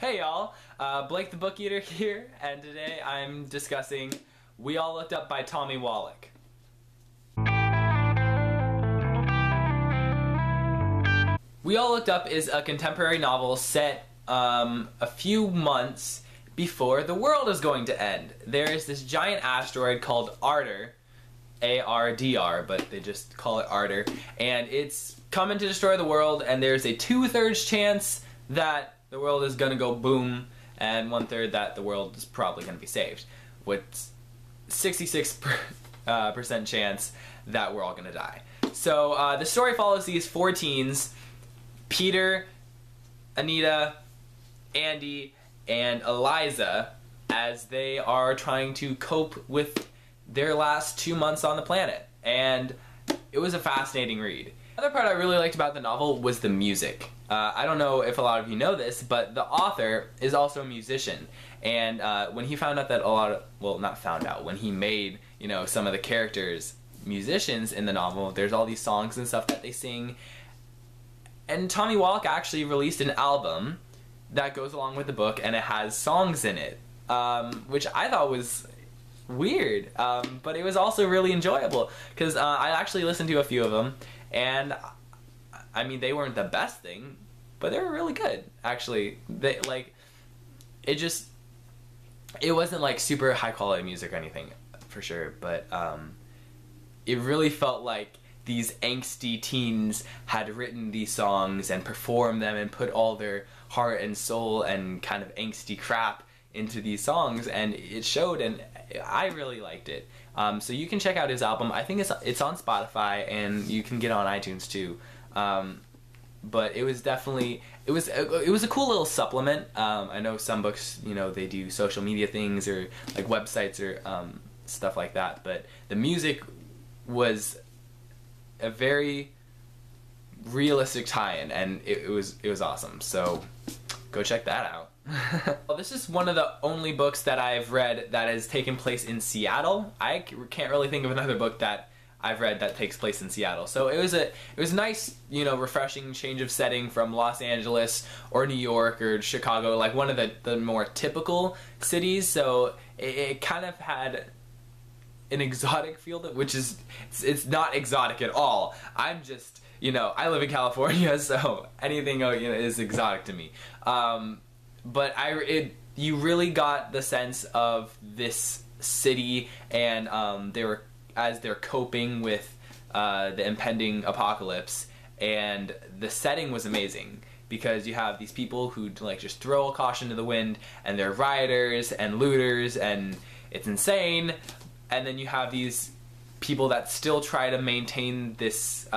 Hey y'all, Blake the Book Eater here, and today I'm discussing We All Looked Up by Tommy Wallach. We All Looked Up is a contemporary novel set a few months before the world is going to end. There is this giant asteroid called Ardr, A-R-D-R, but they just call it Ardr, and it's coming to destroy the world, and there's a 2/3 chance that the world is gonna go boom, and 1/3 that the world is probably gonna be saved, with 66% chance that we're all gonna die. So the story follows these 4 teens, Peter, Anita, Andy, and Eliza, as they are trying to cope with their last 2 months on the planet. And it was a fascinating read. The other part I really liked about the novel was the music. I don't know if a lot of you know this, but the author is also a musician. And when he found out that when he made, some of the characters musicians in the novel, there's all these songs and stuff that they sing. And Tommy Wallach actually released an album that goes along with the book, and it has songs in it, which I thought was weird, but it was also really enjoyable, because I actually listened to a few of them, and I mean, they weren't the best thing, but they were really good, actually. It wasn't like super high quality music or anything, for sure, but it really felt like these angsty teens had written these songs and performed them and put all their heart and soul and kind of angsty crap into these songs, and it showed, and I really liked it. So you can check out his album. I think it's on Spotify, and you can get it on iTunes too. But it was definitely, it was a cool little supplement. I know some books, they do social media things or like websites or stuff like that, but the music was a very realistic tie-in, and it was awesome. So go check that out. Well, this is one of the only books that I've read that has taken place in Seattle. I can't really think of another book that I've read that takes place in Seattle. So it was a nice, refreshing change of setting from Los Angeles or New York or Chicago, like one of the more typical cities. So it kind of had an exotic feel, which is, it's not exotic at all. I'm just, I live in California, so anything is exotic to me. But you really got the sense of this city, and as they're coping with the impending apocalypse, and the setting was amazing, because you have these people who just throw a caution to the wind, and they're rioters and looters, and it's insane. And then you have these people that still try to maintain this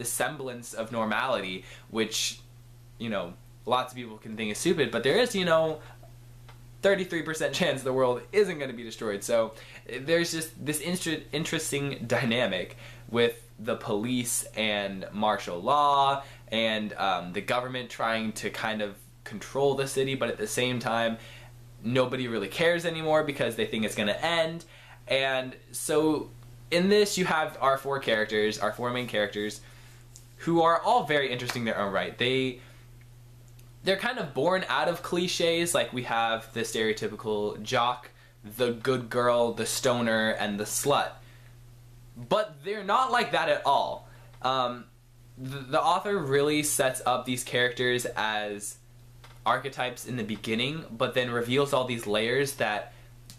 semblance of normality, which, lots of people can think is stupid, but there is, 33% chance the world isn't going to be destroyed. So there's just this interesting dynamic with the police and martial law, and the government trying to kind of control the city, but at the same time, nobody really cares anymore because they think it's going to end. And so in this, you have our 4 main characters, who are all very interesting in their own right. They're kind of born out of cliches. Like, we have the stereotypical jock, the good girl, the stoner, and the slut. But they're not like that at all. The author really sets up these characters as archetypes in the beginning, but then reveals all these layers that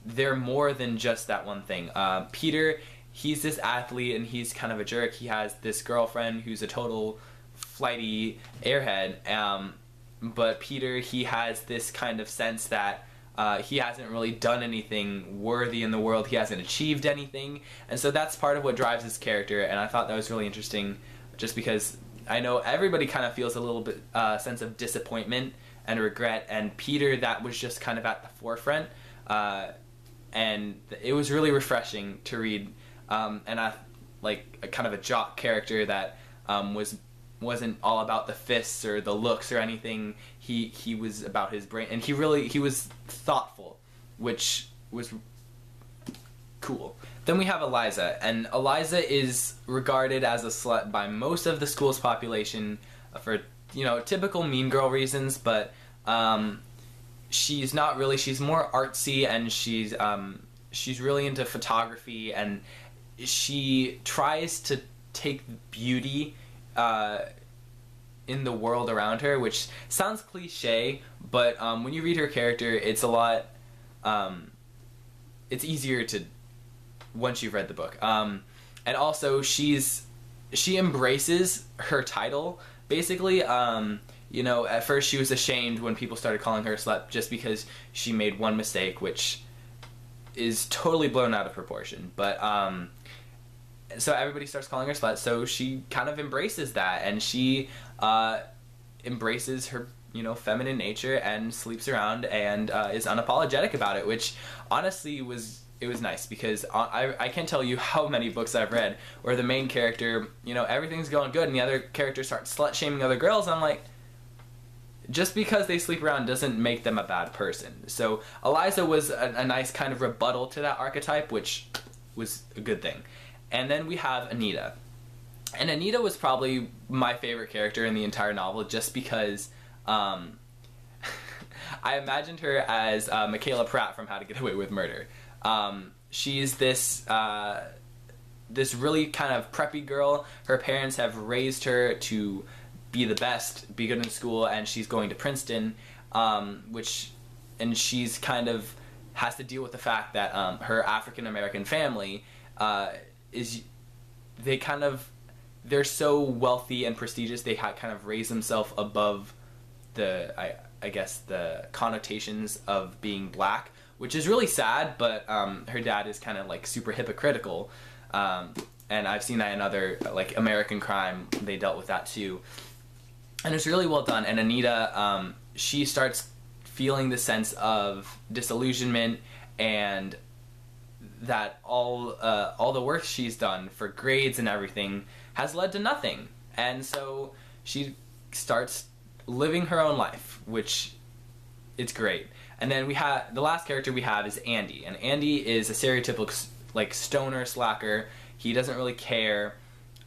they're more than just that one thing. Peter, he's this athlete, and he's kind of a jerk. He has this girlfriend who's a total flighty airhead. But Peter, he has this kind of sense that he hasn't really done anything worthy in the world. He hasn't achieved anything. And so that's part of what drives his character, and I thought that was really interesting, just because I know everybody kind of feels a little bit sense of disappointment and regret, and Peter, that was just kind of at the forefront. And it was really refreshing to read, and I like a kind of a jock character that wasn't all about the fists or the looks or anything. He was about his brain, and he was thoughtful, which was cool. Then we have Eliza, and Eliza is regarded as a slut by most of the school's population for typical mean girl reasons, but she's not really, she's more artsy, and she's really into photography, and she tries to take beauty in the world around her, which sounds cliche, but when you read her character, it's a lot, it's easier to, once you've read the book. And also, she embraces her title, basically. You know, at first she was ashamed when people started calling her a slut just because she made one mistake, which is totally blown out of proportion. But, so everybody starts calling her slut, so she kind of embraces that, and she embraces her, you know, feminine nature and sleeps around and is unapologetic about it, which honestly was nice, because I can't tell you how many books I've read where the main character, you know, everything's going good and the other character starts slut-shaming other girls, and I'm like, just because they sleep around doesn't make them a bad person. So Eliza was a nice kind of rebuttal to that archetype, which was a good thing. And then we have Anita. And Anita was probably my favorite character in the entire novel, just because I imagined her as Michaela Pratt from How to Get Away with Murder. She's this really kind of preppy girl. Her parents have raised her to be the best, be good in school, and she's going to Princeton, and she's kind of has to deal with the fact that her African American family they're so wealthy and prestigious, they kind of raise themselves above the I guess the connotations of being black, which is really sad, but her dad is kind of like super hypocritical, and I've seen that in other like American Crime, they dealt with that too, and it's really well done. And Anita, she starts feeling the sense of disillusionment, and that all the work she's done for grades and everything has led to nothing, and so she starts living her own life, which it's great. And then we have the last character we have is Andy, and Andy is a stereotypical like stoner slacker. He doesn't really care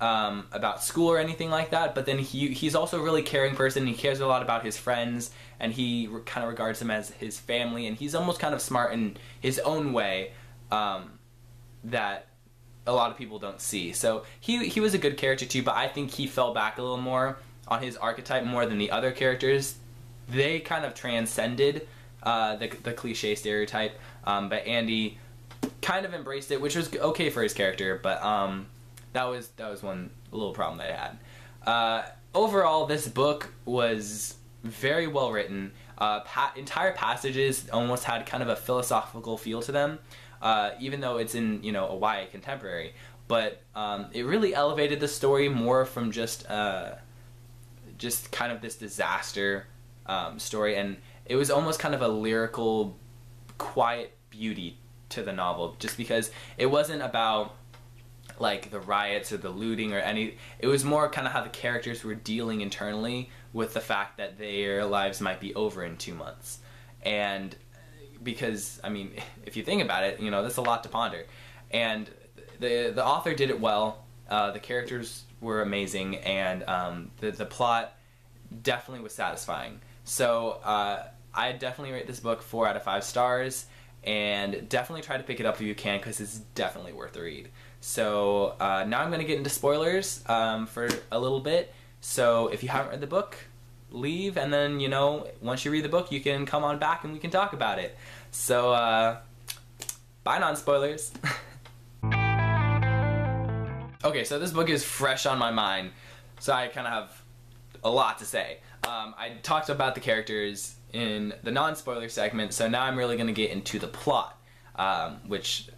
about school or anything like that, but then he's also a really caring person. He cares a lot about his friends, and he kind of regards them as his family, and he's almost kind of smart in his own way that a lot of people don't see. So he was a good character too, but I think he fell back a little more on his archetype more than the other characters. They kind of transcended the cliche stereotype, but Andy kind of embraced it, which was okay for his character, but that was one little problem that I had. Overall, this book was very well written. Entire passages almost had kind of a philosophical feel to them, even though it's in, you know, a YA contemporary. But it really elevated the story more from just kind of this disaster story, and it was almost kind of a lyrical, quiet beauty to the novel, just because it wasn't about like the riots or the looting or any. It was more kind of how the characters were dealing internally with the fact that their lives might be over in 2 months. And because, I mean, if you think about it, you know, that's a lot to ponder. And the author did it well. The characters were amazing, and the plot definitely was satisfying. So I definitely rate this book 4 out of 5 stars, and definitely try to pick it up if you can, because it's definitely worth the read. So now I'm going to get into spoilers for a little bit. So if you haven't read the book, leave, and then, you know, once you read the book, you can come on back and we can talk about it. So bye, non-spoilers. Okay, so this book is fresh on my mind, so I kind of have a lot to say. I talked about the characters in the non-spoiler segment, so now I'm really going to get into the plot, which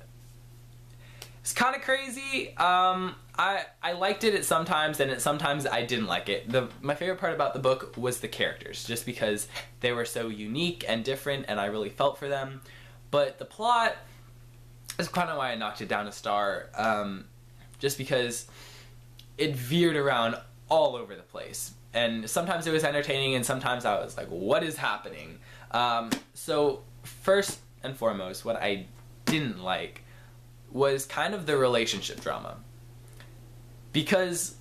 is kind of crazy. I liked it at sometimes, and at sometimes I didn't like it. My favorite part about the book was the characters, just because they were so unique and different, and I really felt for them. But the plot is kind of why I knocked it down a star, just because it veered around all over the place. And sometimes it was entertaining, and sometimes I was like, what is happening? So first and foremost, what I didn't like was kind of the relationship drama. Because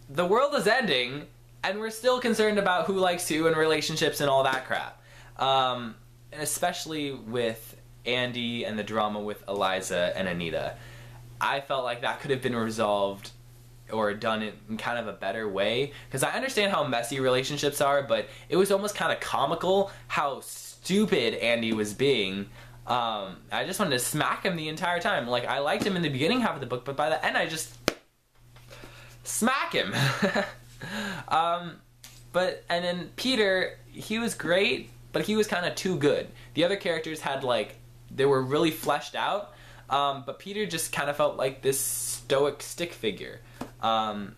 the world is ending, and we're still concerned about who likes who and relationships and all that crap. And especially with Andy and the drama with Eliza and Anita. I felt like that could have been resolved or done it in kind of a better way, because I understand how messy relationships are, but it was almost kind of comical how stupid Andy was being. I just wanted to smack him the entire time. Like, I liked him in the beginning half of the book, but by the end I just smack him. And then Peter, he was great, but he was kind of too good. The other characters had, like, they were really fleshed out, but Peter just kind of felt like this stoic stick figure. The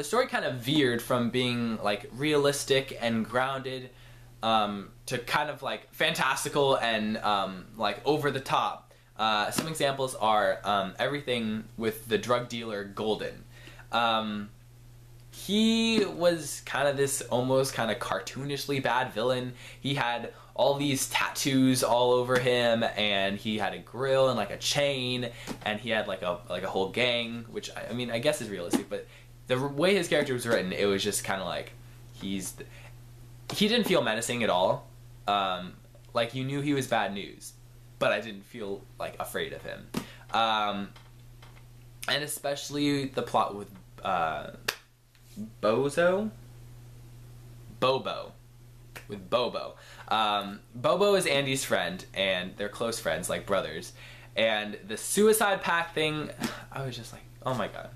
story kind of veered from being, like, realistic and grounded to kind of, like, fantastical and, like, over the top. Some examples are everything with the drug dealer Golden. He was kind of this almost kind of cartoonishly bad villain. He had all these tattoos all over him, and he had a grill and like a chain, and he had like a whole gang, which I mean I guess is realistic, but the way his character was written, it was just kind of like he didn't feel menacing at all. Like, you knew he was bad news, but I didn't feel like afraid of him. And especially the plot with Bobo. Bobo is Andy's friend, and they're close friends, like brothers. And the suicide pact thing, I was just like, oh my god.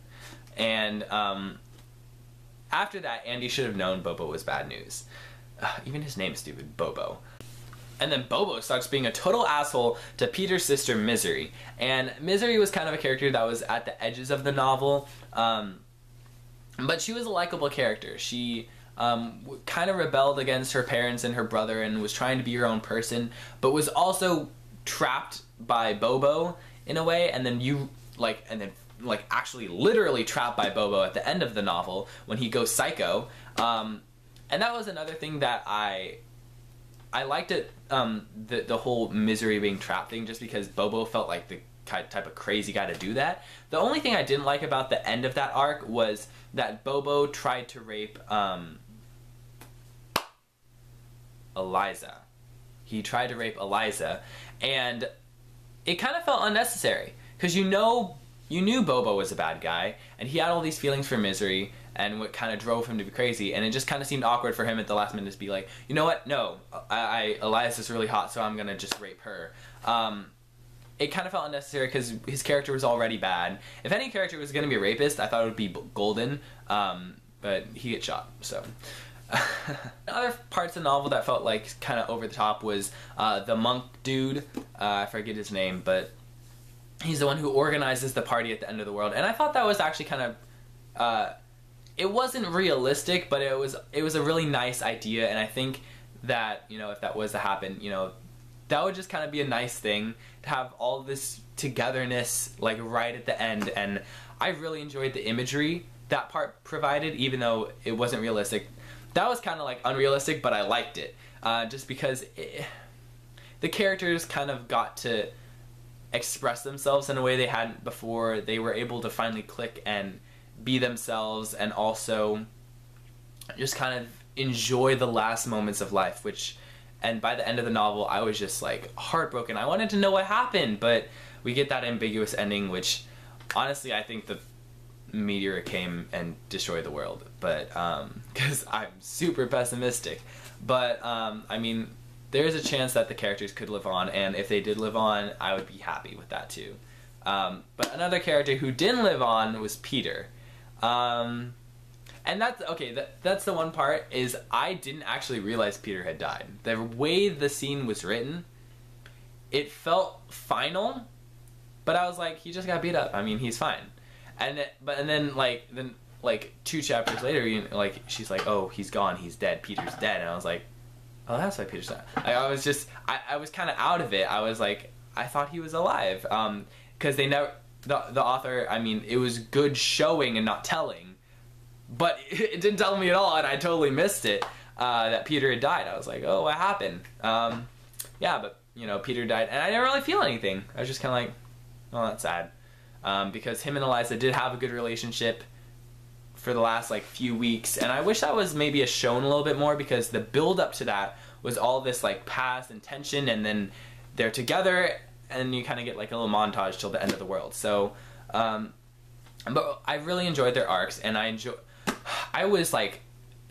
And after that, Andy should have known Bobo was bad news. Even his name is stupid, Bobo. And then Bobo starts being a total asshole to Peter's sister, Misery. And Misery was kind of a character that was at the edges of the novel. But she was a likable character. She kind of rebelled against her parents and her brother and was trying to be her own person, but was also trapped by Bobo in a way, and then actually literally trapped by Bobo at the end of the novel when he goes psycho. And that was another thing that I liked it, the whole Misery being trapped thing, just because Bobo felt like the type of crazy guy to do that. The only thing I didn't like about the end of that arc was that Bobo tried to rape Eliza. He tried to rape Eliza, and it kind of felt unnecessary, because you knew Bobo was a bad guy, and he had all these feelings for Misery, and what kind of drove him to be crazy, and it just kind of seemed awkward for him at the last minute to be like, you know what, no, Eliza's really hot, so I'm gonna just rape her. It kind of felt unnecessary because his character was already bad. If any character was gonna be a rapist, I thought it would be Golden, but he gets shot, so. Other parts of the novel that felt like kind of over the top was the monk dude. I forget his name, but he's the one who organizes the party at the end of the world, and I thought that was actually kind of it wasn't realistic, but it was a really nice idea, and I think that, you know, if that was to happen, you know, that would just kind of be a nice thing to have all this togetherness like right at the end. And I really enjoyed the imagery that part provided, even though it wasn't realistic. That was kind of like unrealistic, but I liked it, just because the characters kind of got to express themselves in a way they hadn't before. They were able to finally click and be themselves, and also just kind of enjoy the last moments of life, and by the end of the novel, I was just like heartbroken. I wanted to know what happened, but we get that ambiguous ending, which honestly I think the meteor came and destroyed the world, but because I'm super pessimistic. But I mean, there's a chance that the characters could live on, and if they did live on, I would be happy with that too. But another character who didn't live on was Peter. And that's, okay, that's the one part, is I didn't actually realize Peter had died. The way the scene was written, it felt final, but I was like, he just got beat up. I mean, he's fine. And then 2 chapters later, she's like, oh, he's gone, he's dead, Peter's dead. And I was like, oh, that's why Peter's dead. I was kind of out of it. I was like, I thought he was alive. Because they never, the author, I mean, it was good showing and not telling. But it didn't tell me at all, and I totally missed it, that Peter had died. I was like, oh, what happened? Yeah, but, you know, Peter died, and I didn't really feel anything. I was just kind of like, oh, that's sad. Because him and Eliza did have a good relationship for the last like few weeks, and I wish that was maybe shown a little bit more, because the build up to that was all this like past and tension, and then they're together and you kind of get like a little montage till the end of the world. So but I really enjoyed their arcs, and I was like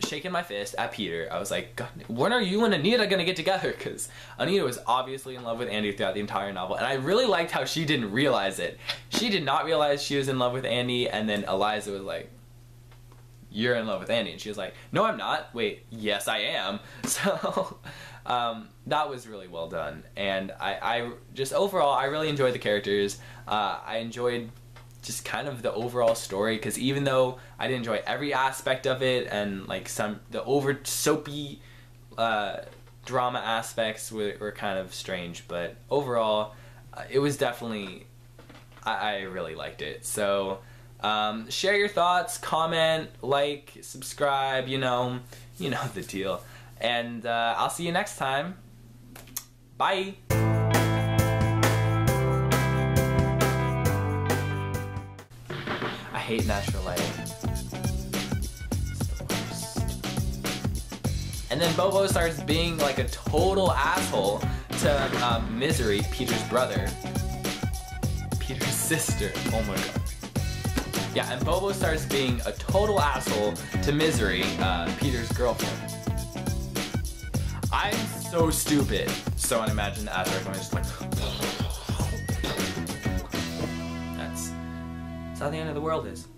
shaking my fist at Peter. I was like, God, when are you and Anita gonna get together? Because Anita was obviously in love with Andy throughout the entire novel, and I really liked how she didn't realize it. She did not realize she was in love with Andy, and then Eliza was like, you're in love with Andy, and she was like, no, I'm not. Wait, yes, I am. So that was really well done, and I just overall I really enjoyed the characters. I enjoyed just kind of the overall story, because even though I didn't enjoy every aspect of it, and like the over soapy drama aspects were kind of strange, but overall it was definitely, I really liked it. So share your thoughts, comment, like, subscribe, you know the deal, and I'll see you next time. Bye. I hate natural lighting. It's the worst. And then Bobo starts being like a total asshole to Misery, Peter's brother. Peter's sister. Oh my god. Yeah, and Bobo starts being a total asshole to Misery, Peter's girlfriend. I'm so stupid. So I imagine the actor going just like. That's how the end of the world is.